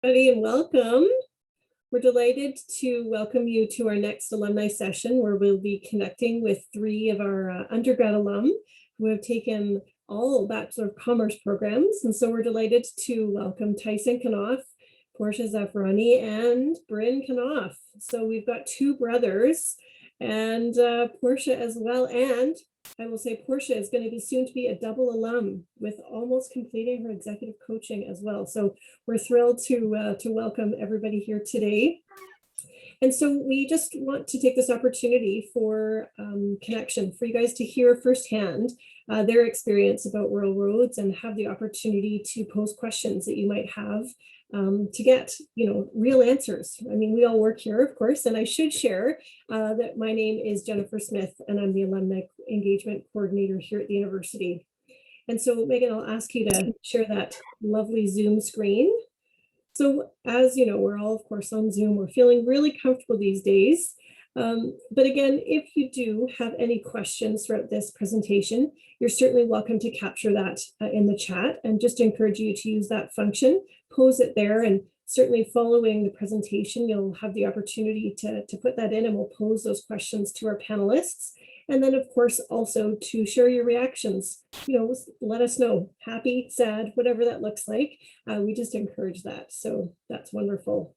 everybody, and welcome. We're delighted to welcome you to our next alumni session, where we'll be connecting with three of our undergrad alum who have taken all Bachelor of Commerce programs. And so we're delighted to welcome Tyson Knauf, Portia Zaffaroni, and Bryan Knauf. So we've got two brothers and Portia as well. And I will say Portia is going to be soon to be a double alum with almost completing her executive coaching as well. So we're thrilled to welcome everybody here today. And so we just want to take this opportunity for connection, for you guys to hear firsthand their experience about Royal Roads and have the opportunity to pose questions that you might have to get, real answers. I mean, we all work here, of course, and I should share that my name is Jennifer Smith, and I'm the Alumni Engagement Coordinator here at the university. And so, Megan, I'll ask you to share that lovely Zoom screen. So as you know, we're all, of course, on Zoom. We're feeling really comfortable these days. But again, if you do have any questions throughout this presentation, you're certainly welcome to capture that in the chat, and just encourage you to use that function, pose it there, and certainly following the presentation, you'll have the opportunity to put that in, and we'll pose those questions to our panelists. And then, of course, also to share your reactions. Let us know, happy, sad, whatever that looks like. We just encourage that. So that's wonderful.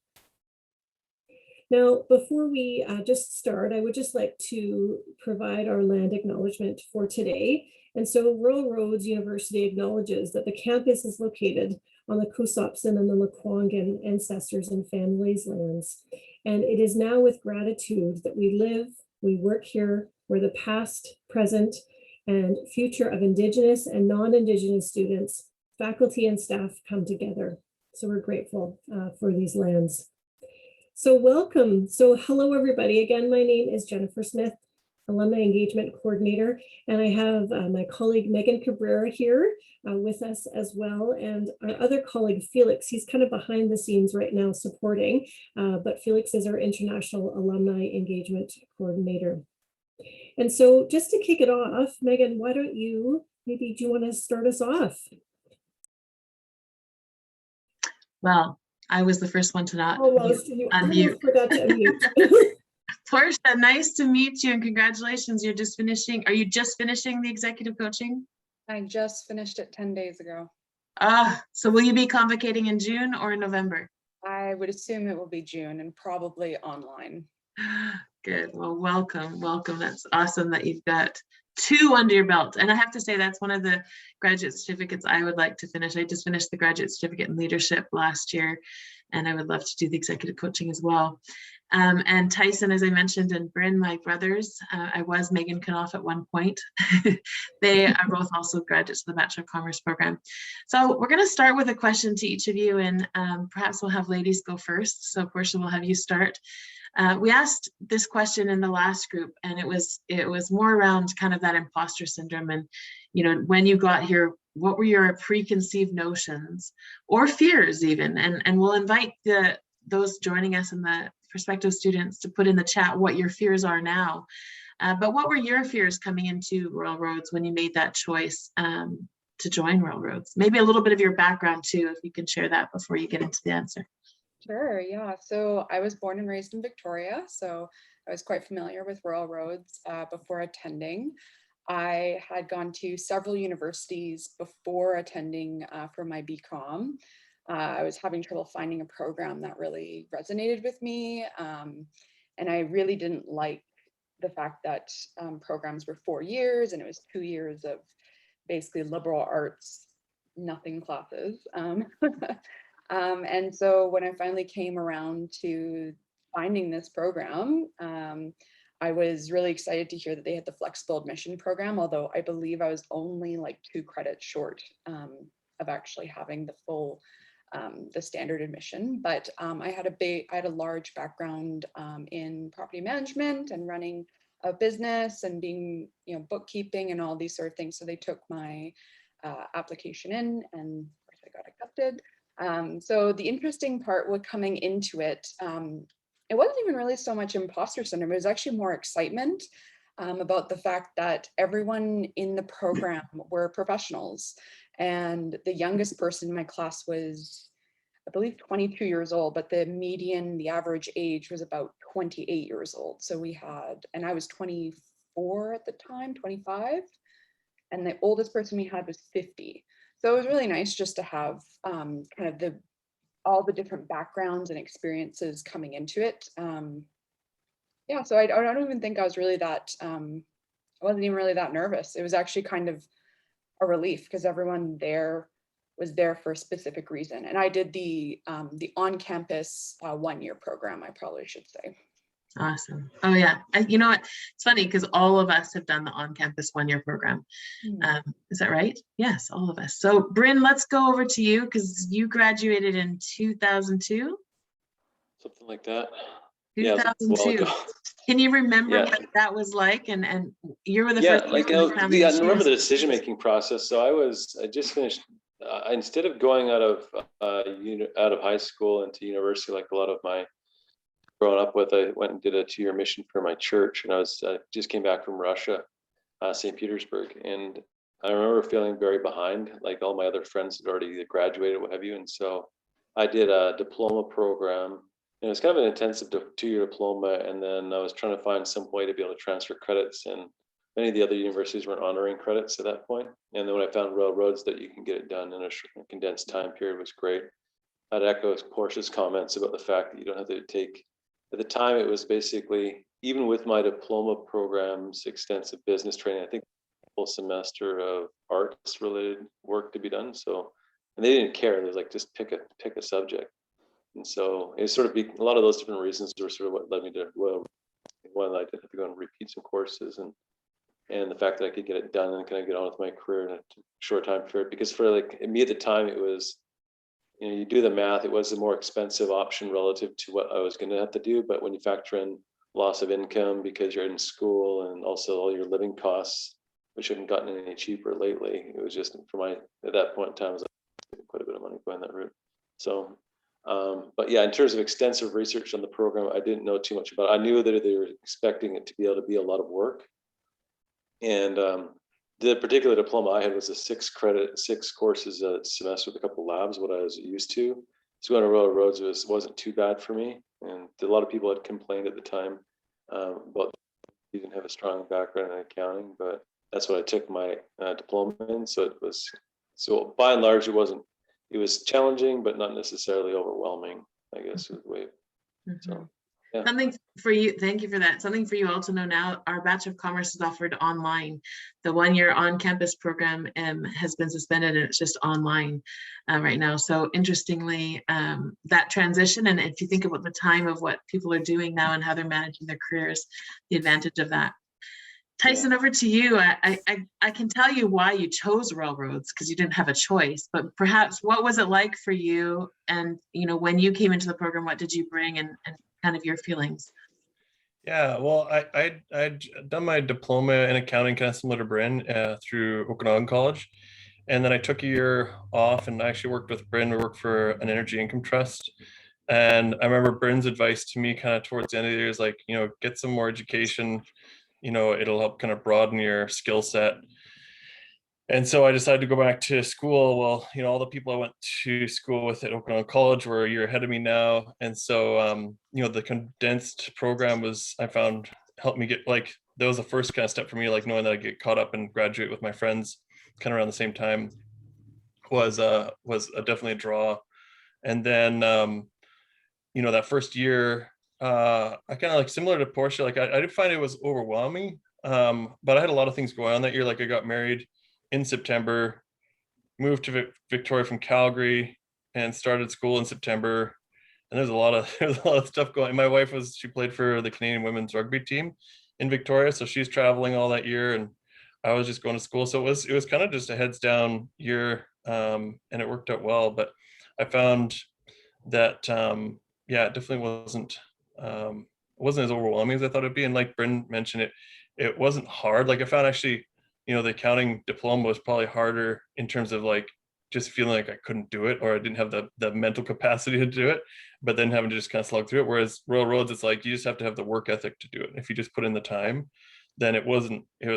Now, before we just start, I would just like to provide our land acknowledgement for today. And so Royal Roads University acknowledges that the campus is located on the Kusopsin and the Lekwungen ancestors and families' lands. And it is now with gratitude that we live, we work here, where the past, present, and future of Indigenous and non-Indigenous students, faculty, and staff come together. So we're grateful for these lands. So welcome. So hello, everybody. Again, my name is Jennifer Smith, Alumni Engagement Coordinator, and I have my colleague Mehgan Cabrera here with us as well, and our other colleague Felix. He's kind of behind the scenes right now supporting, but Felix is our International Alumni Engagement Coordinator. And so just to kick it off, Mehgan, why don't you, do you want to start us off? Well, I was the first one to not unmute. Forgot to unmute. Portia, nice to meet you and congratulations. Are you just finishing the executive coaching? I just finished it 10 days ago. So will you be convocating in June or in November? I would assume it will be June and probably online. Good. Well, welcome. That's awesome that you've got two under your belt. And I have to say, that's one of the graduate certificates I would like to finish. I just finished the graduate certificate in leadership last year, and I would love to do the executive coaching as well. And Tyson, as I mentioned, and Bryn, my brothers, I was Mehgan Knauf at one point. They are both also graduates of the Bachelor of Commerce program. So we're going to start with a question to each of you, and perhaps we'll have ladies go first. So Portia, we'll have you start. We asked this question in the last group, and it was more around kind of that imposter syndrome, and when you got here, what were your preconceived notions or fears even? And we'll invite those joining us and the prospective students to put in the chat what your fears are now. But what were your fears coming into Royal Roads when you made that choice to join Royal Roads? Maybe a little bit of your background too, if you can share that before you get into the answer. Sure, yeah. So I was born and raised in Victoria, so I was quite familiar with Royal Roads before attending. I had gone to several universities before attending for my BCom. I was having trouble finding a program that really resonated with me, and I really didn't like the fact that programs were 4 years, and it was 2 years of basically liberal arts, nothing classes. And so when I finally came around to finding this program, I was really excited to hear that they had the flexible admission program, although I believe I was only like 2 credits short of actually having the full, the standard admission. But I had a large background in property management and running a business and being, bookkeeping and all these sort of things. So they took my application in, and of course I got accepted. So the interesting part with coming into it, it wasn't even really so much imposter syndrome. It was actually more excitement about the fact that everyone in the program were professionals. And the youngest person in my class was I believe 22 years old, but the average age was about 28 years old. So we had, and I was 24 at the time, 25, and the oldest person we had was 50. So it was really nice just to have kind of all the different backgrounds and experiences coming into it. Yeah, so I don't even think I was really that, I wasn't even really that nervous. It was actually kind of a relief because everyone there was there for a specific reason. And I did the on-campus 1-year program, I probably should say. Awesome. Oh yeah. You know what? It's funny because all of us have done the on-campus 1-year program. Is that right? Yes, all of us. So Bryn, let's go over to you because you graduated in 2002. Something like that. 2002. Yeah, Can you remember what that was like? And you were the first like I remember the decision-making process. So I just finished. Instead of going out of high school into university, like a lot of my growing up with, I went and did a 2-year mission for my church, and I just came back from Russia, St. Petersburg, and I remember feeling very behind. Like all my other friends had already graduated, what have you, and so I did a diploma program. And it was kind of an intensive 2-year diploma, and then I was trying to find some way to be able to transfer credits, and many of the other universities weren't honoring credits at that point. And then when I found railroads that you can get it done in a condensed time period was great. I'd echo Portia's comments about the fact that you don't have to take, at the time it was basically, even with my diploma programs, extensive business training, I think a full semester of arts related work to be done. So, and they didn't care. It was like, just pick a subject. And so it sort of a lot of those different reasons were sort of what led me to, well, one, I didn't have to go and repeat some courses, and the fact that I could get it done and kind of get on with my career in a short time period. Because for like me at the time, it was, you do the math, it was a more expensive option relative to what I was going to have to do. But when you factor in loss of income because you're in school, and also all your living costs, which haven't gotten any cheaper lately, it was just at that point in time, I was like, quite a bit of money going that route. So. But yeah, in terms of extensive research on the program, I didn't know too much about it. I knew that they were expecting it to be able to be a lot of work. And the particular diploma I had was a 6 courses a semester with a couple of labs, what I was used to. So going to railroads wasn't too bad for me. And a lot of people had complained at the time about you didn't have a strong background in accounting, but that's what I took my diploma in. So by and large, it was challenging, but not necessarily overwhelming, I guess is the way. So, yeah. Something for you, thank you for that. Something for you all to know now, our Bachelor of Commerce is offered online. The 1-year on-campus program has been suspended, and it's just online right now. So interestingly, that transition, and if you think about the time of what people are doing now and how they're managing their careers, the advantage of that. Tyson, over to you. I can tell you why you chose railroads, because you didn't have a choice, but perhaps what was it like for you? And, when you came into the program, what did you bring, and kind of your feelings? Yeah, well, I'd done my diploma in accounting, kind of similar to Bryn, through Okanagan College. And then I took a year off, and I actually worked with Bryn. We worked for an energy income trust. And I remember Bryn's advice to me kind of towards the end of the year is like, get some more education. It'll help kind of broaden your skill set. And so I decided to go back to school. Well, all the people I went to school with at Okanagan College were a year ahead of me now. And so, the condensed program I found helped me get, like, that was the first kind of step for me, like knowing that I'd get caught up and graduate with my friends kind of around the same time was definitely a draw. And then, that first year, I kind of, like, similar to Portia, like I did find it was overwhelming, but I had a lot of things going on that year. Like I got married in September, moved to Victoria from Calgary, and started school in September. And there's a lot of stuff going. My wife she played for the Canadian women's rugby team in Victoria, so she's traveling all that year, and I was just going to school. So it was kind of just a heads down year, and it worked out well. But I found that it definitely wasn't as overwhelming as I thought it'd be. And like Bryn mentioned, it wasn't hard. Like I found actually, the accounting diploma was probably harder in terms of like just feeling like I couldn't do it, or I didn't have the mental capacity to do it, but then having to just kind of slog through it. Whereas railroads, it's like you just have to have the work ethic to do it. If you just put in the time, then it was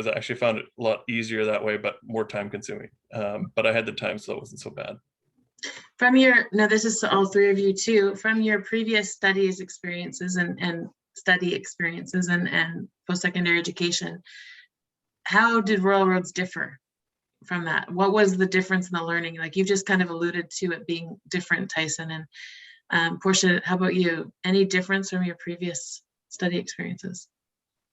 actually found it a lot easier that way, but more time consuming. But I had the time, so it wasn't so bad. From your, now this is to all three of you too, from your previous studies experiences and study experiences and post-secondary education, how did Royal Roads differ from that? What was the difference in the learning? Like you've just kind of alluded to it being different, Tyson, and Portia, how about you? Any difference from your previous study experiences?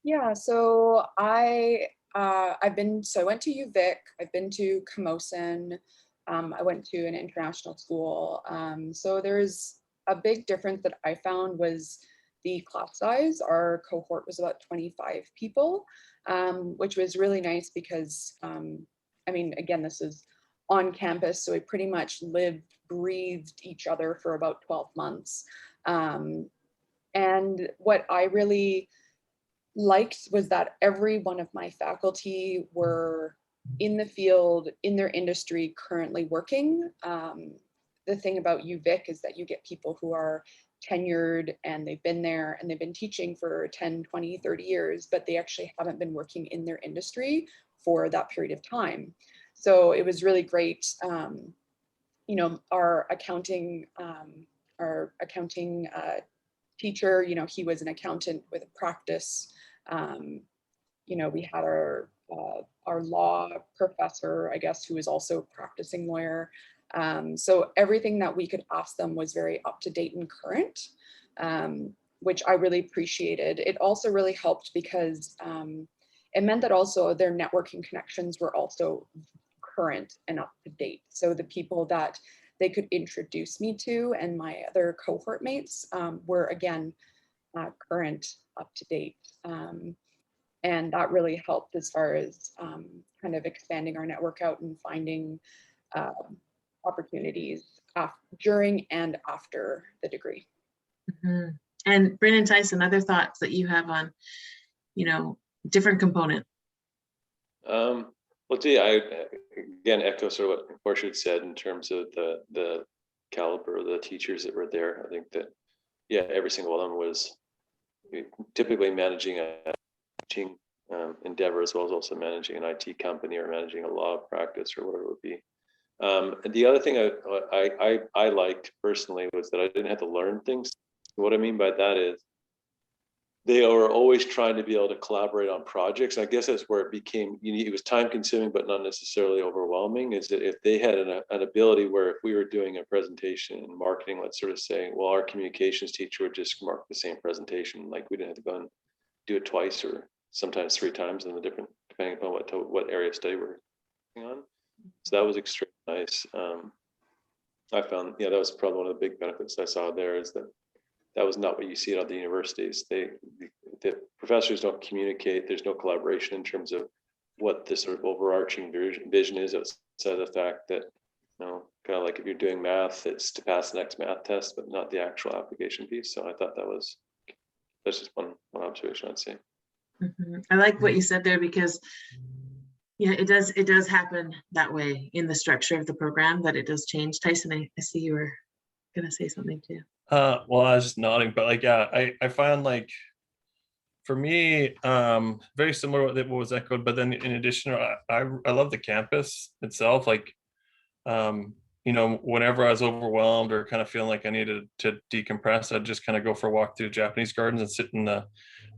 Yeah, so I went to UVic, I've been to Camosun, I went to an international school. So there's a big difference that I found was the class size. Our cohort was about 25 people, which was really nice because, I mean, again, this is on campus, so we pretty much lived, breathed each other for about 12 months. And what I really liked was that every one of my faculty were in the field, in their industry, currently working. The thing about UVic is that you get people who are tenured and they've been there and they've been teaching for 10, 20, 30 years, but they actually haven't been working in their industry for that period of time. So it was really great. You know, our accounting teacher, you know, he was an accountant with a practice. You know, we had our law professor, I guess, who was also a practicing lawyer. So everything that we could ask them was very up to date and current, which I really appreciated. It also really helped because it meant that also their networking connections were also current and up to date. So the people that they could introduce me to and my other cohort mates were again, current, up to date. And that really helped as far as kind of expanding our network out and finding opportunities during and after the degree. Mm-hmm. And Brandon, Tyson, other thoughts that you have on, you know, different component? Well, gee, I again echo sort of what Portia had said in terms of the caliber of the teachers that were there. I think that, yeah, every single one of them was typically managing a teaching endeavor, as well as also managing an IT company or managing a law practice or whatever it would be. And the other thing I liked personally was that I didn't have to learn things. What I mean by that is they were always trying to be able to collaborate on projects. I guess that's where it became, it was time consuming, but not necessarily overwhelming, is that if they had an ability where if we were doing a presentation in marketing, let's sort of say, well, our communications teacher would just mark the same presentation. Like we didn't have to go and do it twice or sometimes 3 times in the different, depending upon what area of study we're working on. So that was extremely nice. I found, that was probably one of the big benefits I saw there, is that was not what you see at the universities. The professors don't communicate. There's no collaboration in terms of what the sort of overarching vision is, outside of the fact that, kind of like if you're doing math, it's to pass the next math test, but not the actual application piece. So I thought that's just one observation I'd say. Mm-hmm. I like what you said there, because it does happen that way in the structure of the program, that it does change. Tyson, I see you were gonna say something too. Well, I was just nodding, but like, yeah, I found like, for me, very similar to what was echoed, but then in addition, I love the campus itself. Like, whenever I was overwhelmed or kind of feeling like I needed to decompress, I'd just kind of go for a walk through Japanese gardens and sit in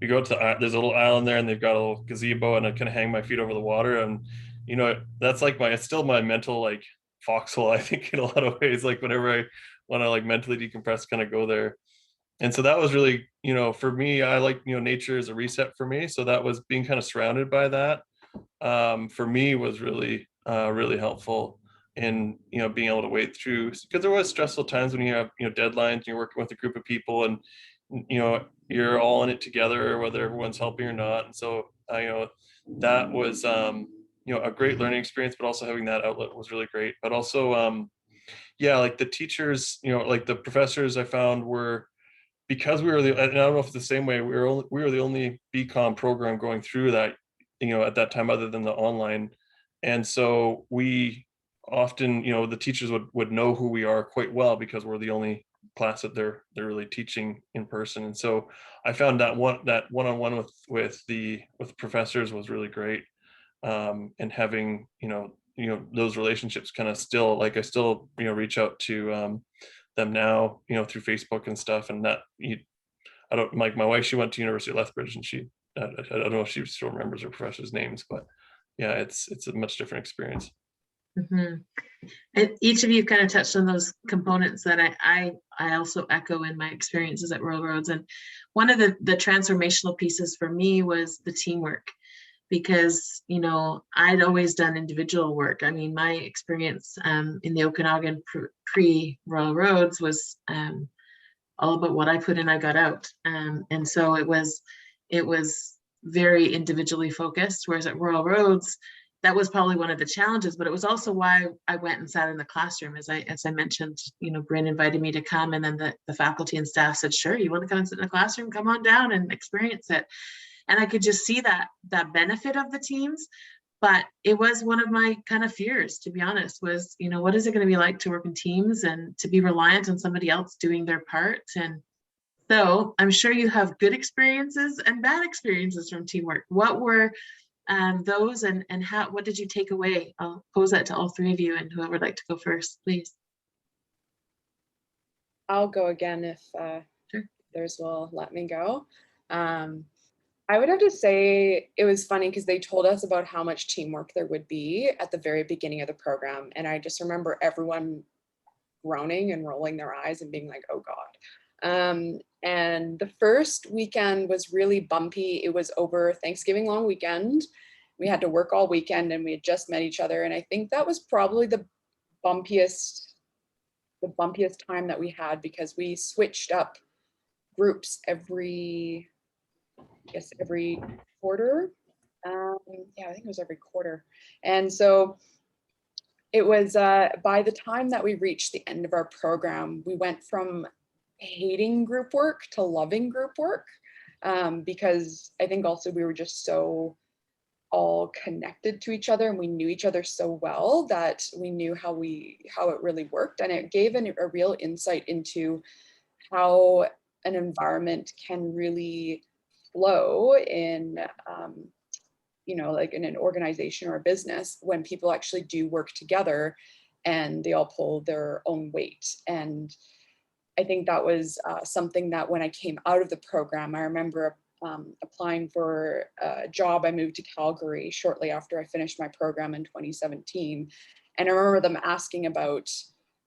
we go to there's a little island there and they've got a little gazebo, and I kind of hang my feet over the water. And, that's like it's still my mental, like, foxhole, I think, in a lot of ways. Like whenever I want to like mentally decompress, kind of go there. And so that was really, for me, I like, nature is a reset for me. So that was being kind of surrounded by that, for me, was really, really helpful in, being able to wade through, because there was stressful times when you have, deadlines, and you're working with a group of people, and, you're all in it together, whether everyone's helping or not. And so, that was, a great learning experience, but also having that outlet was really great. But also, like the teachers, like the professors I found were, because we were and I don't know if it's the same way, we were the only BCom program going through that, at that time, other than the online. And so we often, the teachers would know who we are quite well, because we're the only class that they're really teaching in person. And so I found that one-on-one with the professors was really great. And having, those relationships kind of still, like, I still, reach out to them now, through Facebook and stuff. And that I don't, like, my wife, she went to University of Lethbridge, and I don't know if she still remembers her professors' names, but yeah, it's a much different experience. Mm-hmm. And each of you kind of touched on those components that I also echo in my experiences at Royal Roads. And one of the transformational pieces for me was the teamwork, because, I'd always done individual work. I mean, my experience in the Okanagan pre-Royal Roads was all about what I put in, I got out. And so it was very individually focused, whereas at Royal Roads, that was probably one of the challenges, but it was also why I went and sat in the classroom. As I mentioned, Bryn invited me to come, and then the faculty and staff said, sure, you want to come and sit in the classroom, come on down and experience it. And I could just see that benefit of the teams. But it was one of my kind of fears, to be honest, was, what is it going to be like to work in teams and to be reliant on somebody else doing their part? And so I'm sure you have good experiences and bad experiences from teamwork. What were those, and what did you take away? I'll pose that to all three of you, and whoever would like to go first, please. I'll go again if Sure. others will let me go. I would have to say it was funny because they told us about how much teamwork there would be at the very beginning of the program. And I just remember everyone groaning and rolling their eyes and being like, oh God. And the first weekend was really bumpy. It was over Thanksgiving long weekend. We had to work all weekend, and we had just met each other. And I think that was probably the bumpiest time that we had, because we switched up groups every quarter. Yeah, I think it was every quarter. And so it was by the time that we reached the end of our program, we went from hating group work to loving group work, because I think also we were just so all connected to each other, and we knew each other so well that we knew how it really worked. And it gave a real insight into how an environment can really flow in, like in an organization or a business, when people actually do work together and they all pull their own weight. And I think that was something that when I came out of the program, I remember applying for a job. I moved to Calgary shortly after I finished my program in 2017. And I remember them asking about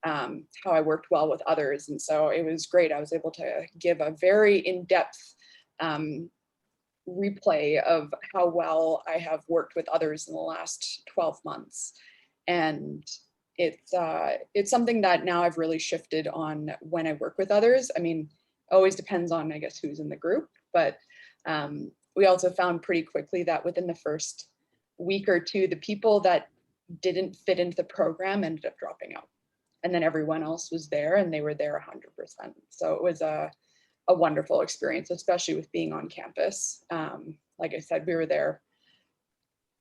how I worked well with others. And so it was great. I was able to give a very in-depth replay of how well I have worked with others in the last 12 months. And it's something that now I've really shifted on when I work with others. I mean, always depends on, I guess, who's in the group, but we also found pretty quickly that within the first week or two, the people that didn't fit into the program ended up dropping out, and then everyone else was there, and they were there 100%. So it was a wonderful experience, especially with being on campus. Like I said, we were there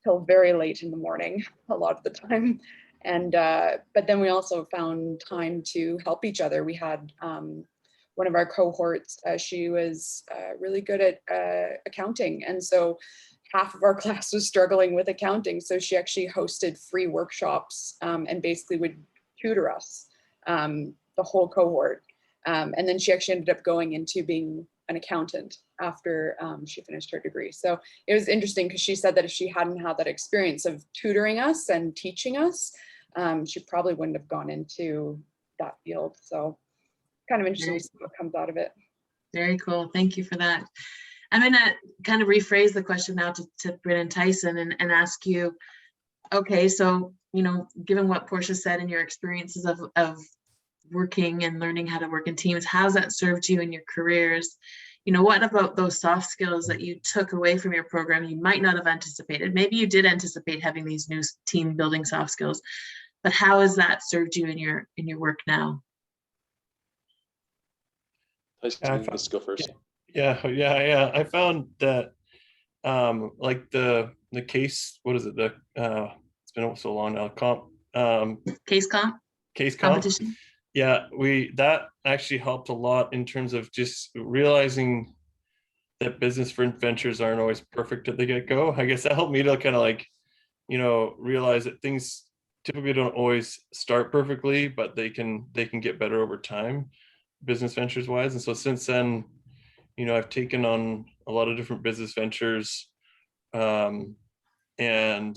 till very late in the morning a lot of the time. And but then we also found time to help each other. We had one of our cohorts, she was really good at accounting. And so half of our class was struggling with accounting. So she actually hosted free workshops and basically would tutor us, the whole cohort. And then she actually ended up going into being an accountant after she finished her degree. So it was interesting, because she said that if she hadn't had that experience of tutoring us and teaching us, she probably wouldn't have gone into that field. So kind of interesting to see what comes out of it. Very cool. Thank you for that. I'm going to kind of rephrase the question now to Bryn and Tyson and ask you, okay, so, given what Portia said in your experiences of working and learning how to work in teams, how's that served you in your careers? What about those soft skills that you took away from your program you might not have anticipated? Maybe you did anticipate having these new team building soft skills, but how has that served you in your work now? Let's go first. Yeah. I found that like the case, what is it? It's been so long now. Case competition. Yeah, that actually helped a lot in terms of just realizing that business ventures aren't always perfect at the get-go. I guess that helped me to kind of realize that things typically don't always start perfectly, but they can get better over time, business ventures wise. And so since then, I've taken on a lot of different business ventures, and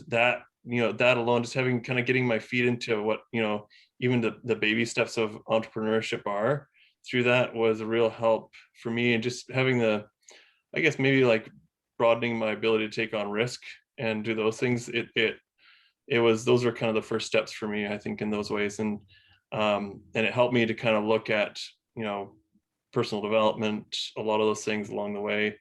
that that alone, just having kind of getting my feet into what even the baby steps of entrepreneurship are, through that was a real help for me. And just having I guess maybe like broadening my ability to take on risk and do those things, those were kind of the first steps for me, I think, in those ways. And it helped me to kind of look at personal development, a lot of those things along the way,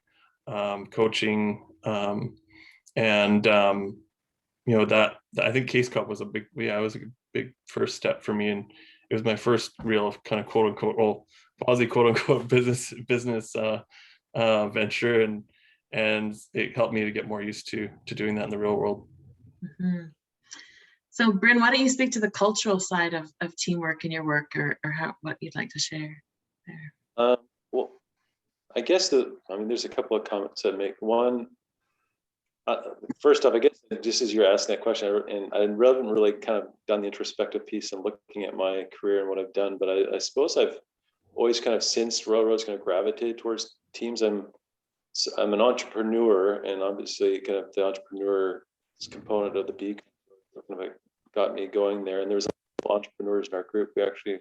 coaching, and that I think Case Cup was it was a big first step for me. And it was my first real kind of quote unquote, quasi quote unquote business venture, and it helped me to get more used to doing that in the real world. Mm-hmm. So Bryn, why don't you speak to the cultural side of teamwork in your work, or what you'd like to share there? Well, I guess there's a couple of comments I'd make. One, first off, I guess just as you're asking that question, and I haven't really kind of done the introspective piece and looking at my career and what I've done, but I suppose I've always kind of, since Railroad's kind of gravitated towards teams. I'm an entrepreneur, and obviously kind of the entrepreneur component of the B kind of got me going there. And there was entrepreneurs in our group. We actually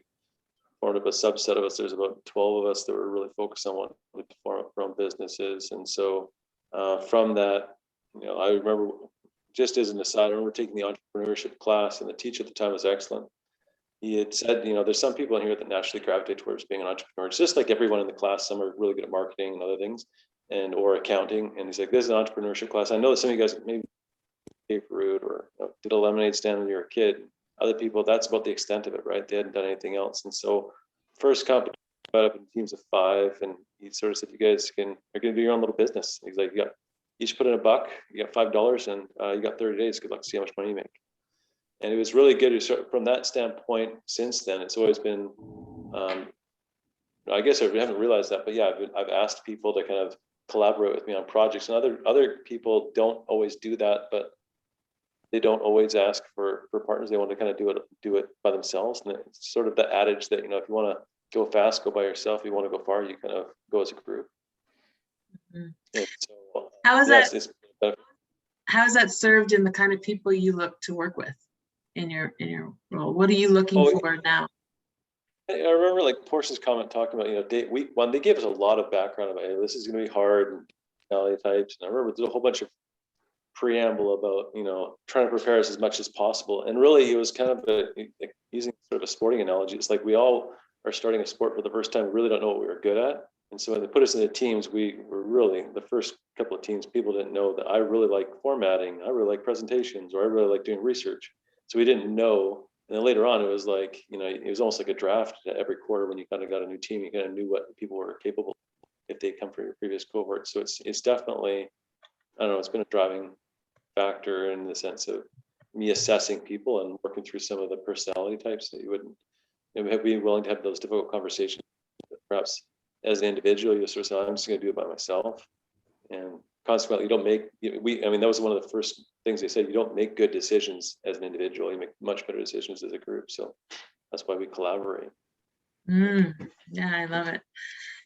formed up a subset of us. There's about 12 of us that were really focused on wanting to form up our own businesses. And so from that, I remember, just as an aside, I remember taking the entrepreneurship class, and the teacher at the time was excellent. He had said, there's some people in here that naturally gravitate towards being an entrepreneur. It's just like everyone in the class. Some are really good at marketing and other things, or accounting. And he's like, this is an entrepreneurship class. I know that some of you guys maybe paper route or did a lemonade stand when you were a kid. Other people, that's about the extent of it, right? They hadn't done anything else. And so first competition got up in teams of 5, and he sort of said, you guys are going to do your own little business. And he's like, you each put in $1, you got $5, and you got 30 days. Good luck to see how much money you make. And it was really good from that standpoint. Since then, it's always been, I guess I haven't realized that, but yeah, I've asked people to kind of collaborate with me on projects, and other people don't always do that, but they don't always ask for partners. They want to kind of do it by themselves. And it's sort of the adage that, if you want to go fast, go by yourself. If you want to go far, you kind of go as a group. Mm-hmm. So, how is that served in the kind of people you look to work with in your role? What are you looking for now? I remember like Portia's comment talking about, week 1, they gave us a lot of background about, hey, this is going to be hard, and personality types. And I remember there's a whole bunch of preamble about, trying to prepare us as much as possible. And really, it was kind of using sort of a sporting analogy. It's like we all are starting a sport for the first time. We really don't know what we were good at. And so when they put us in the teams, we were really, the first couple of teams, people didn't know that I really like formatting, I really like presentations, or I really like doing research. So we didn't know. And then later on, it was like, it was almost like a draft every quarter. When you kind of got a new team, you kind of knew what people were capable of if they come from your previous cohort. So it's definitely, I don't know, it's been a driving factor in the sense of me assessing people and working through some of the personality types that you wouldn't be willing to have those difficult conversations. Perhaps as an individual, you sort of say, I'm just going to do it by myself. And consequently, you don't make, that was one of the first things they said, you don't make good decisions as an individual, you make much better decisions as a group. So that's why we collaborate. Yeah, I love it.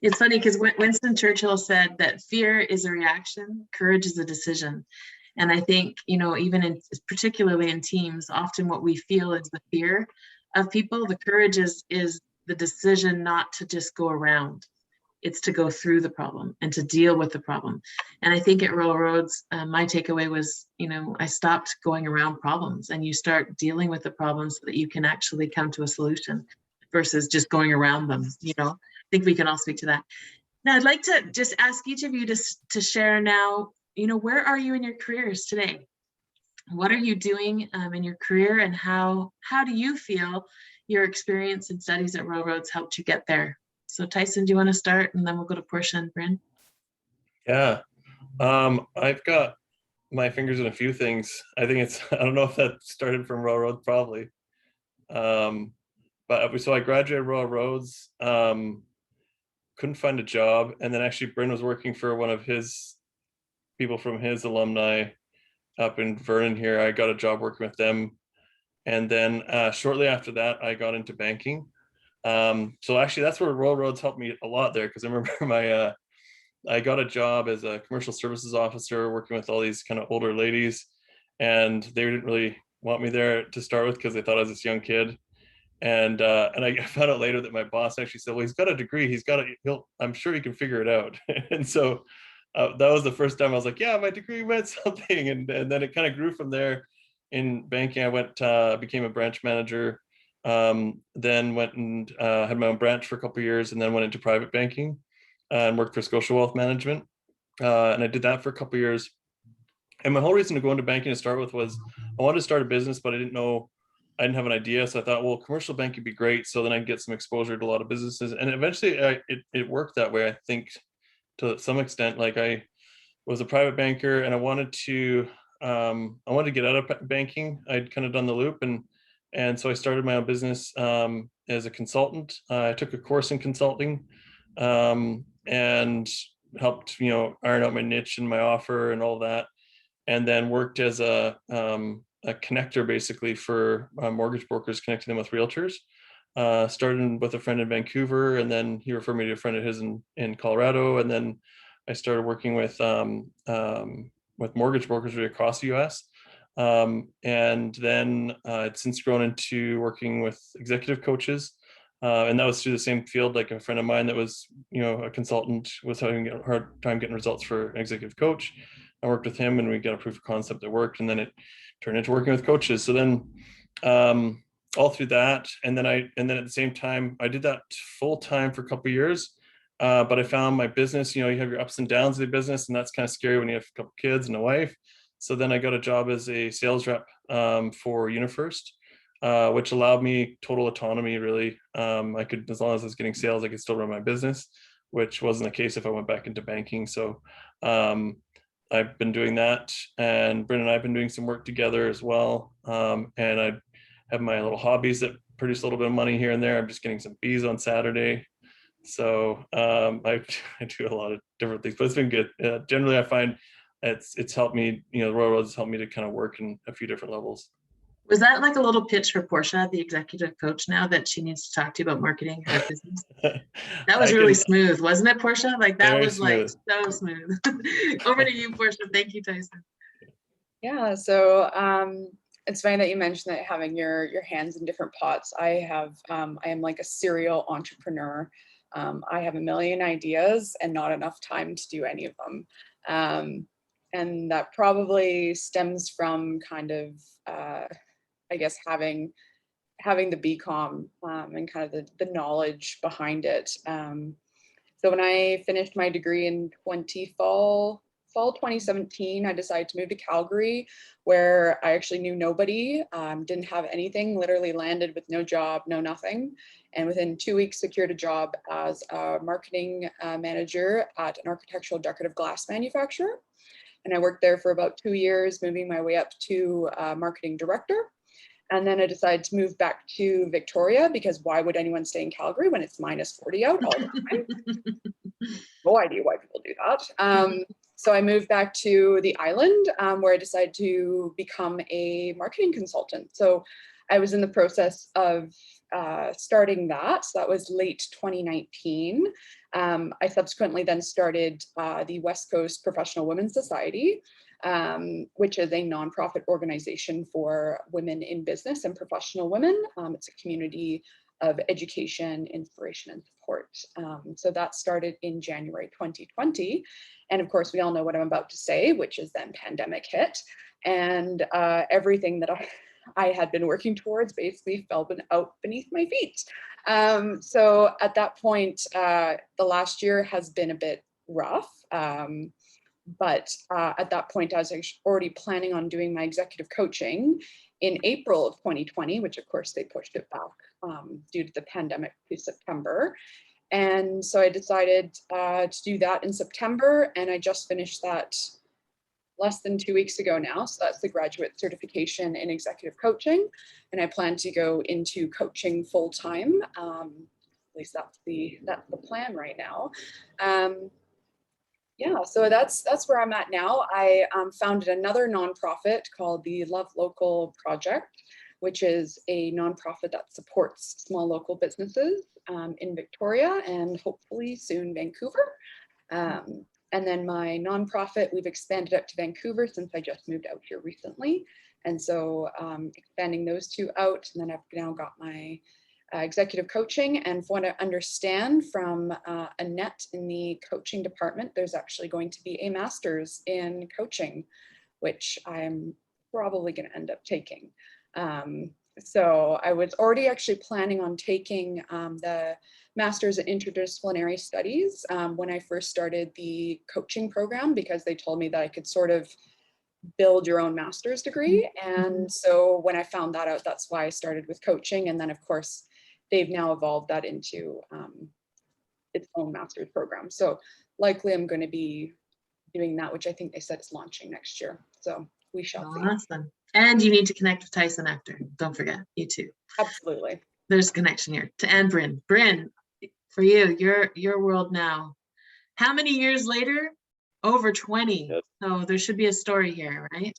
It's funny because Winston Churchill said that fear is a reaction, courage is a decision. And I think, even particularly in teams, often what we feel is the fear of people. The courage is the decision not to just go around. It's to go through the problem and to deal with the problem. And I think at Railroads, my takeaway was, I stopped going around problems, and you start dealing with the problems so that you can actually come to a solution versus just going around them. I think we can all speak to that. Now, I'd like to just ask each of you to share now, where are you in your careers today? What are you doing in your career, and how do you feel your experience and studies at Railroads helped you get there? So Tyson, do you want to start, and then we'll go to Portia and Bryn? Yeah, I've got my fingers in a few things. I think I don't know if that started from Railroad, probably. But so I graduated Railroads, couldn't find a job. And then actually Bryn was working for one of his people from his alumni up in Vernon here. I got a job working with them. And then shortly after that, I got into banking. So actually that's where Royal Roads helped me a lot there, because I remember I got a job as a commercial services officer working with all these kind of older ladies, and they didn't really want me there to start with because they thought I was this young kid. And I found out later that my boss actually said, well, he's got a degree, I'm sure he can figure it out. And so that was the first time I was like, yeah, my degree meant something. And then it kind of grew from there. In banking, I became a branch manager, then went and had my own branch for a couple of years, and then went into private banking and worked for Scotia Wealth Management. And I did that for a couple of years. And my whole reason to go into banking to start with was I wanted to start a business, but I didn't have an idea. So I thought, well, commercial banking would be great. So then I'd get some exposure to a lot of businesses. And eventually it worked that way, I think, to some extent. Like I was a private banker and I wanted to get out of banking. I'd kind of done the loop, and so I started my own business as a consultant. I took a course in consulting and helped, iron out my niche and my offer and all that. And then worked as a connector basically for mortgage brokers, connecting them with realtors. Started with a friend in Vancouver, and then he referred me to a friend of his in Colorado. And then I started working with mortgage brokers really across the US. And then it's since grown into working with executive coaches. And that was through the same field. Like a friend of mine that was, a consultant was having a hard time getting results for an executive coach. I worked with him and we got a proof of concept that worked, and then it turned into working with coaches. So then all through that, and then at the same time, I did that full time for a couple of years. But I found my business, you have your ups and downs of the business, and that's kind of scary when you have a couple kids and a wife. So then I got a job as a sales rep for UniFirst, which allowed me total autonomy, really. I could, as long as I was getting sales, I could still run my business, which wasn't the case if I went back into banking. So I've been doing that, and Bryn and I have been doing some work together as well. And I have my little hobbies that produce a little bit of money here and there. I'm just getting some bees on Saturday. So I do a lot of different things, but it's been good. Generally, I find it's helped me, the Royal Roads has helped me to kind of work in a few different levels. Was that like a little pitch for Portia, the executive coach now, that she needs to talk to you about marketing her business? That was really smooth, wasn't it, Portia? Like that was smooth. Like so smooth. Over to you, Portia. Thank you, Tyson. Yeah, so it's funny that you mentioned that having your hands in different pots. I am like a serial entrepreneur. I have a million ideas and not enough time to do any of them. And that probably stems from kind of, I guess, having the BCom and kind of the knowledge behind it. So when I finished my degree in fall 2017, I decided to move to Calgary, where I actually knew nobody, didn't have anything, literally landed with no job, no nothing. And within 2 weeks, secured a job as a marketing manager at an architectural decorative glass manufacturer. And I worked there for about 2 years, moving my way up to marketing director. And then I decided to move back to Victoria, because why would anyone stay in Calgary when it's minus 40 out all the time? No idea why people do that. So I moved back to the island, where I decided to become a marketing consultant. So I was in the process of starting that. So that was late 2019. I subsequently then started the West Coast Professional Women's Society, which is a nonprofit organization for women in business and professional women. It's a community of education, inspiration, and support. So that started in January 2020. And of course, we all know what I'm about to say, which is then pandemic hit. And everything that I had been working towards basically fell out beneath my feet. So at that point, the last year has been a bit rough. But at that point, I was already planning on doing my executive coaching in April of 2020, which of course they pushed it back due to the pandemic to September. And so I decided to do that in September, and I just finished that less than 2 weeks ago now. So that's the graduate certification in executive coaching. And I plan to go into coaching full time. At least that's the plan right now. Yeah, so that's where I'm at now. I founded another nonprofit called the Love Local Project, which is a nonprofit that supports small local businesses in Victoria and hopefully soon Vancouver. And then my nonprofit, we've expanded up to Vancouver since I just moved out here recently. And so expanding those two out, and then I've now got my executive coaching. And from what I understand from Annette in the coaching department, there's actually going to be a master's in coaching, which I'm probably going to end up taking. So I was already actually planning on taking the Master's in Interdisciplinary Studies when I first started the coaching program, because they told me that I could sort of build your own master's degree. And so when I found that out, that's why I started with coaching. And then of course, they've now evolved that into its own master's program. So likely I'm going to be doing that, which I think they said is launching next year. So we shall see. Awesome. And you need to connect with Tyson after. Don't forget, you too. Absolutely. There's a connection here. And Bryn. Bryn, for you, your world now. How many years later? Over 20. Yes. So there should be a story here, right?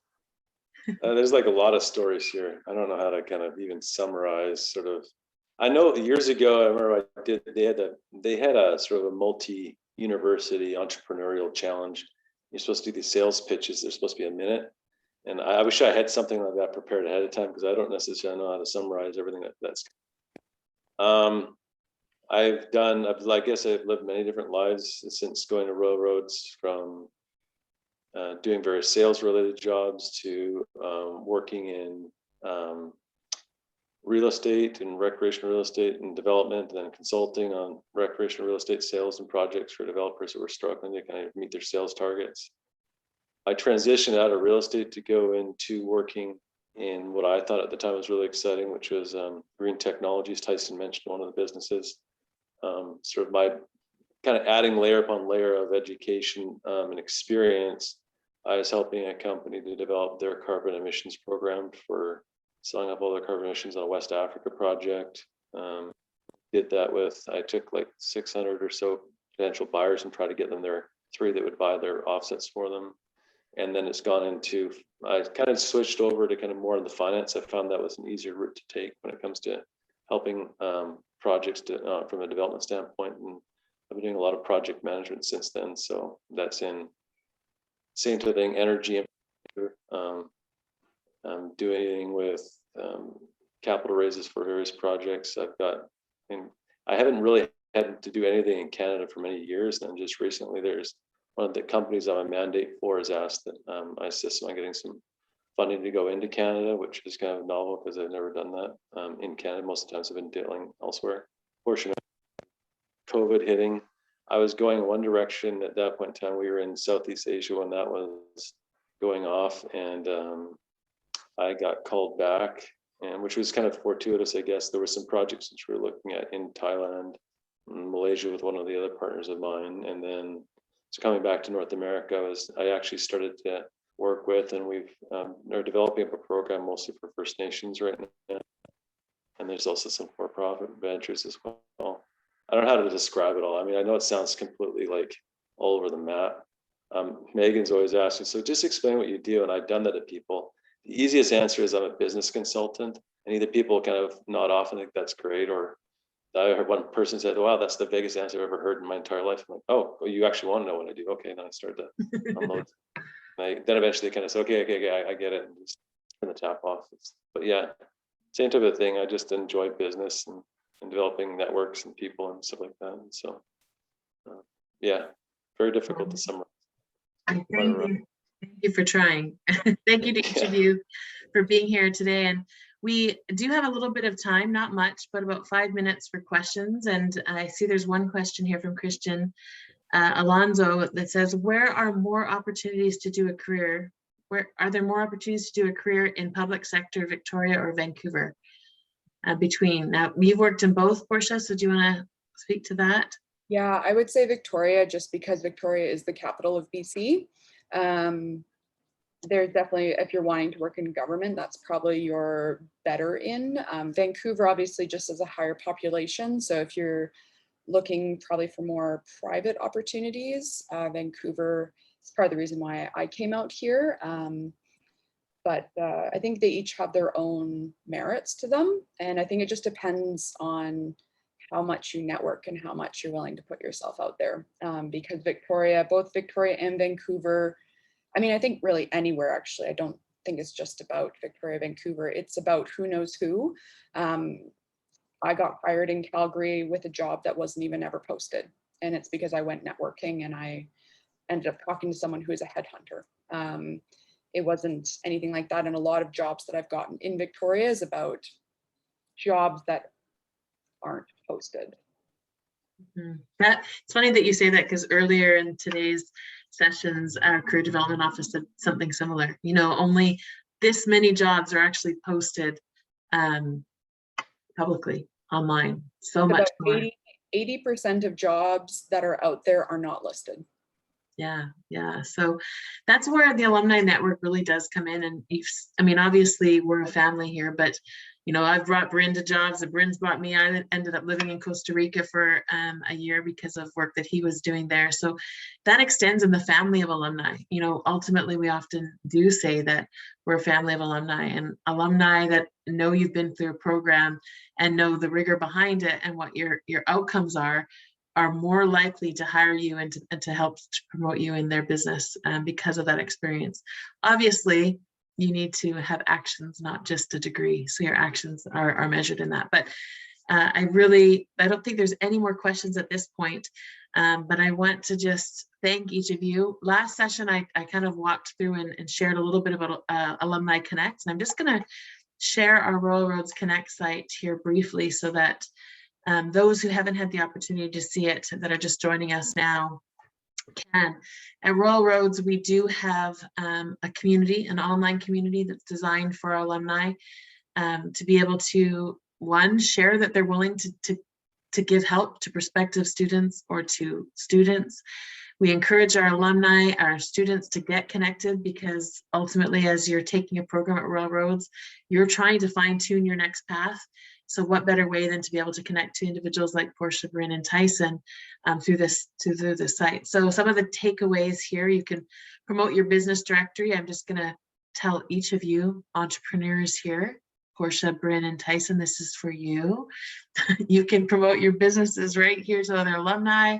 There's like a lot of stories here. I don't know how to kind of even summarize sort of. I know years ago, I remember they had a sort of a multi-university entrepreneurial challenge. You're supposed to do these sales pitches. They're supposed to be a minute. And I wish I had something like that prepared ahead of time, because I don't necessarily know how to summarize everything that's. I guess I've lived many different lives since going to railroads, from doing various sales related jobs to working in real estate and recreational real estate and development, and then consulting on recreational real estate sales and projects for developers that were struggling to kind of meet their sales targets. I transitioned out of real estate to go into working in what I thought at the time was really exciting, which was green technologies. Tyson mentioned one of the businesses. Sort of my kind of adding layer upon layer of education and experience. I was helping a company to develop their carbon emissions program for selling up all their carbon emissions on a West Africa project. Did that I took like 600 or so potential buyers and tried to get them their 3 that would buy their offsets for them. And then it's gone into, I kind of switched over to kind of more of the finance. I found that was an easier route to take when it comes to helping projects from a development standpoint. And I've been doing a lot of project management since then. So that's in same type of thing, energy. I'm doing with capital raises for various projects. I haven't really had to do anything in Canada for many years. And just recently, there's one of the companies I'm a mandate for has asked that I assist on getting some funding to go into Canada, which is kind of novel because I've never done that in Canada. Most of the times I've been dealing elsewhere. Fortunately, COVID hitting, I was going one direction at that point in time. We were in Southeast Asia when that was going off, and I got called back, and which was kind of fortuitous, I guess. There were some projects which we were looking at in Thailand, and Malaysia with one of the other partners of mine, and then so coming back to North America, I actually started to work with, and we've are developing a program mostly for First Nations right now, and there's also some for-profit ventures as well. I don't know how to describe it all. I mean, I know it sounds completely like all over the map. Megan's always asking, so just explain what you do, and I've done that to people. The easiest answer is I'm a business consultant, and either people kind of nod off and think that's great, or I heard one person said, wow, that's the biggest answer I've ever heard in my entire life. I'm like, oh, well, you actually want to know what I do? Okay, then I started to unload. Then eventually kind of said, okay, I get it, and just turn the tap off. But yeah, same type of thing. I just enjoy business and developing networks and people and stuff like that. And so, yeah, very difficult to summarize. Thank you for trying. Thank you to each of you for being here today. And we do have a little bit of time, not much, but about 5 minutes for questions. And I see there's one question here from Christian Alonso that says, where are more opportunities to do a career? Where are there more opportunities to do a career in public sector, Victoria or Vancouver? Between now, you've worked in both, Portia, so do you want to speak to that? Yeah, I would say Victoria, just because Victoria is the capital of BC. There's definitely, if you're wanting to work in government, that's probably you're better in. Vancouver obviously just has a higher population, so if you're looking probably for more private opportunities, Vancouver is part of the reason why I came out here. But I think they each have their own merits to them. And I think it just depends on how much you network and how much you're willing to put yourself out there. Because Victoria, both Victoria and Vancouver, I mean, I think really anywhere, actually, I don't think it's just about Victoria, Vancouver. It's about who knows who. I got hired in Calgary with a job that wasn't even ever posted. And it's because I went networking and I ended up talking to someone who is a headhunter. It wasn't anything like that. And a lot of jobs that I've gotten in Victoria is about jobs that aren't posted. That it's funny that you say that, because earlier in today's sessions, our career development office said something similar. You know, only this many jobs are actually posted publicly online. So much more. 80% of jobs that are out there are not listed. Yeah. So that's where the alumni network really does come in. And I mean, obviously we're a family here, but you know, I've brought Bryn to jobs, and Bryn's brought me. I ended up living in Costa Rica for a year because of work that he was doing there. So that extends in the family of alumni. You know, ultimately we often do say that we're a family of alumni, and alumni that know you've been through a program and know the rigor behind it and what your outcomes are more likely to hire you and to help to promote you in their business because of that experience. Obviously, you need to have actions, not just a degree. So your actions are measured in that. But I don't think there's any more questions at this point. But I want to just thank each of you. Last session, I kind of walked through and shared a little bit about Alumni Connect. And I'm just going to share our Royal Roads Connect site here briefly so that those who haven't had the opportunity to see it, that are just joining us now, can. At Royal Roads, we do have a community, an online community that's designed for our alumni to be able to, one, share that they're willing to give help to prospective students or to students. We encourage our alumni, our students, to get connected, because ultimately, as you're taking a program at Royal Roads, you're trying to fine-tune your next path. So what better way than to be able to connect to individuals like Portia, Bryn, and Tyson through the site. So some of the takeaways here: you can promote your business directory. I'm just going to tell each of you entrepreneurs here, Portia, Bryn, and Tyson, this is for you. You can promote your businesses right here to other alumni,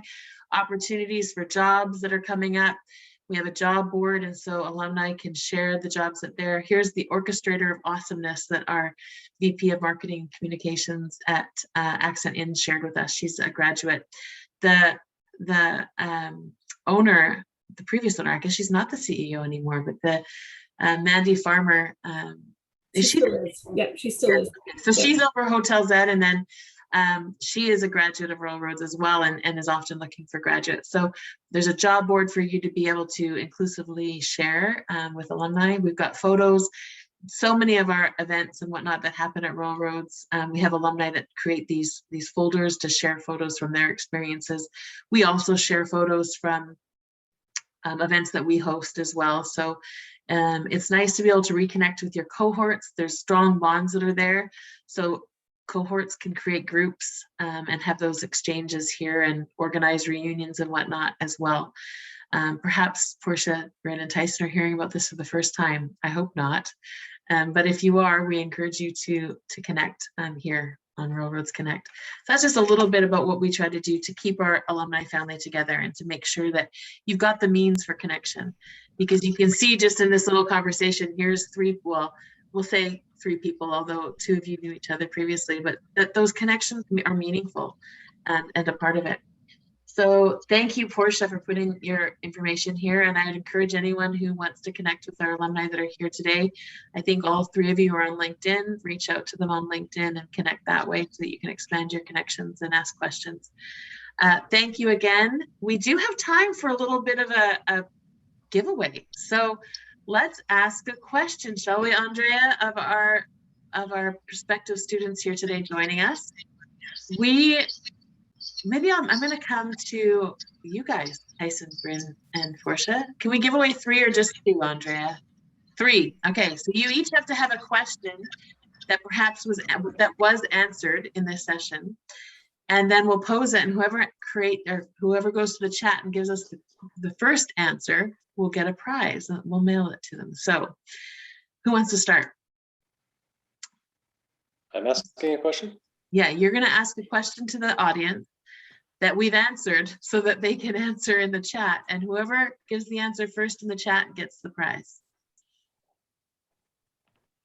opportunities for jobs that are coming up. We have a job board, and so alumni can share the jobs that they're. Here's the orchestrator of awesomeness that our VP of Marketing Communications at Accent Inn shared with us. She's a graduate. The owner, the previous owner, I guess she's not the CEO anymore, but the Mandy Farmer. She still is. Yeah, she still is. So she's over Hotel Z, and then she is a graduate of Royal Roads as well, and is often looking for graduates. So there's a job board for you to be able to inclusively share with alumni. We've got photos. So many of our events and whatnot that happen at Royal Roads, we have alumni that create these folders to share photos from their experiences. We also share photos from events that we host as well. So it's nice to be able to reconnect with your cohorts. There's strong bonds that are there. So cohorts can create groups and have those exchanges here and organize reunions and whatnot as well. Perhaps Portia, Bryn, and Tyson are hearing about this for the first time. I hope not. But if you are, we encourage you to connect here on Royal Roads Connect. So that's just a little bit about what we try to do to keep our alumni family together and to make sure that you've got the means for connection. Because you can see just in this little conversation, here's we'll say three people, although two of you knew each other previously, but that those connections are meaningful and a part of it. So thank you, Portia, for putting your information here. And I would encourage anyone who wants to connect with our alumni that are here today. I think all three of you are on LinkedIn. Reach out to them on LinkedIn and connect that way so that you can expand your connections and ask questions. Thank you again. We do have time for a little bit of a giveaway. So let's ask a question, shall we, Andrea, of our prospective students here today joining us. Maybe I'm going to come to you guys, Tyson, Bryn, and Portia. Can we give away 3 or just 2, Andrea? 3. Okay, so you each have to have a question that perhaps was answered in this session, and then we'll pose it, and whoever goes to the chat and gives us the first answer will get a prize. We'll mail it to them. So Who wants to start? I'm asking a question. Yeah, you're going to ask a question to the audience that we've answered so that they can answer in the chat. And whoever gives the answer first in the chat gets the prize.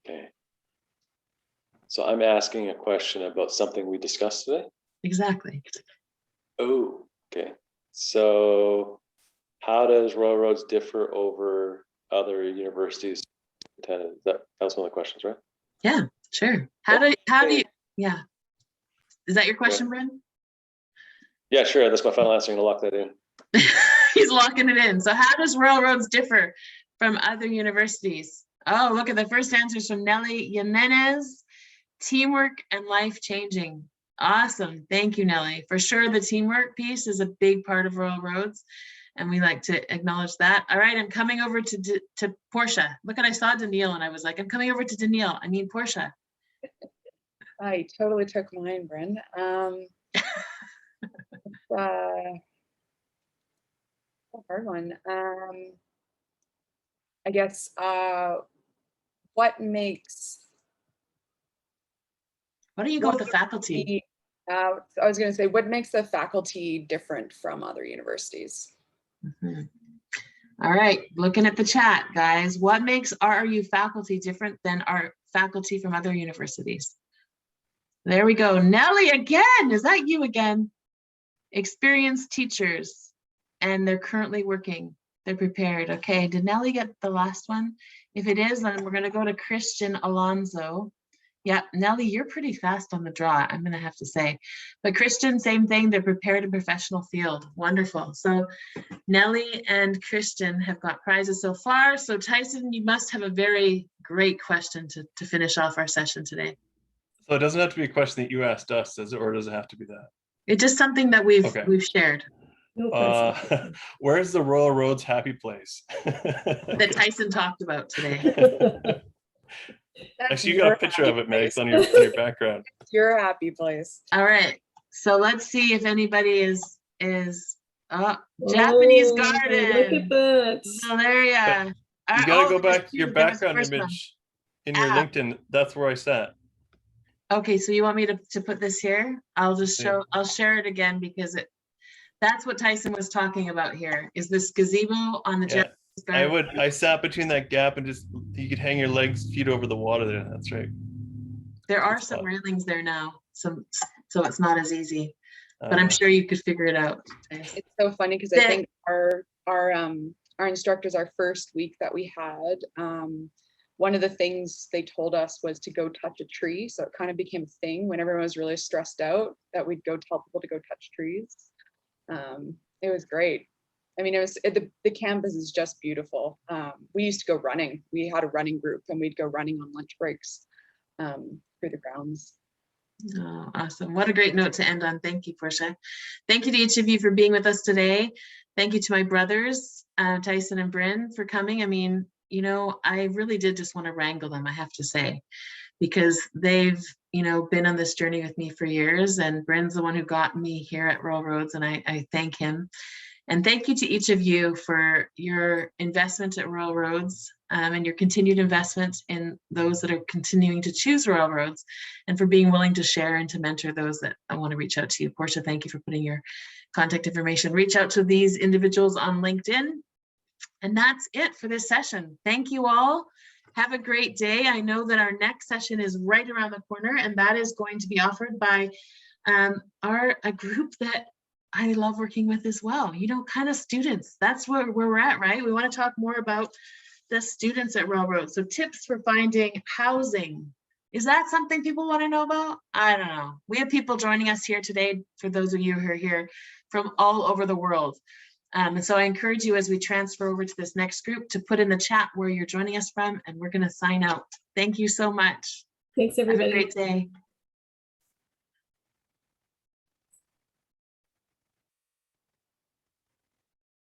Okay. So I'm asking a question about something we discussed today. Exactly. Oh, okay. So how does Royal Roads differ over other universities? That was one of the questions, right? Yeah, sure. How do you, yeah. Is that your question, Bryn? Yeah, sure. That's my final answer. I'm gonna lock that in. He's locking it in. So how does Royal Roads differ from other universities? Oh, look at the first answers from Nelly Jimenez. Teamwork and life changing. Awesome. Thank you, Nelly. For sure, the teamwork piece is a big part of Royal Roads, and we like to acknowledge that. All right, I'm coming over to Portia. Look, I saw Danielle, and I was like, I'm coming over to Danielle. I mean, Portia. I totally took mine, Bryn. A hard one. I guess what do you go with the faculty? I was going to say, what makes the faculty different from other universities? Mm-hmm. All right, looking at the chat, guys. What makes RRU faculty different than our faculty from other universities? There we go. Nelly again. Is that you again? Experienced teachers, and they're currently working. They're prepared. Okay, did Nelly get the last one? If it is, then we're going to go to Christian Alonso. Yeah, Nelly, you're pretty fast on the draw, I'm going to have to say. But Christian, same thing. They're prepared in professional field. Wonderful. So Nelly and Christian have got prizes so far. So Tyson, you must have a very great question to finish off our session today. So it doesn't have to be a question that you asked us, does it, or does it have to be that? It's just something that we've shared. No Where's the Royal Roads happy place? That Tyson talked about today. I see you got a picture of it, Megs, on your background. It's your happy place. All right. So let's see if anybody is Japanese garden. Look at that. Valeria. You gotta go back to your background image in your LinkedIn. That's where I sat. Okay, so you want me to put this here? I'll just I'll share it again because that's what Tyson was talking about here. Is this gazebo on the Japanese garden? I sat between that gap and just you could hang your feet over the water there. That's right. There are some railings there now, so it's not as easy, but I'm sure you could figure it out. It's so funny because I think our instructors, our first week that we had, one of the things they told us was to go touch a tree. So it kind of became a thing when everyone was really stressed out that we'd go tell people to go touch trees. It was great. I mean, the campus is just beautiful. We used to go running. We had a running group and we'd go running on lunch breaks through the grounds. Oh, awesome. What a great note to end on. Thank you, Portia. Thank you to each of you for being with us today. Thank you to my brothers, Tyson and Bryn, for coming. I mean, you know, I really did just want to wrangle them, I have to say, because they've, you know, been on this journey with me for years, and Bryn's the one who got me here at Royal Roads, and I thank him. And thank you to each of you for your investment at Royal Roads and your continued investment in those that are continuing to choose Royal Roads, and for being willing to share and to mentor those that I want to reach out to you. Portia, thank you for putting your contact information. Reach out to these individuals on LinkedIn. And that's it for this session. Thank you all. Have a great day. I know that our next session is right around the corner, and that is going to be offered by a group that I love working with as well. You know, kind of students. That's where we're at, right? We want to talk more about the students at Royal Roads. So tips for finding housing. Is that something people want to know about? I don't know. We have people joining us here today, for those of you who are here, from all over the world. And so I encourage you, as we transfer over to this next group, to put in the chat where you're joining us from, and we're going to sign out. Thank you so much. Thanks, everybody. Have a great day.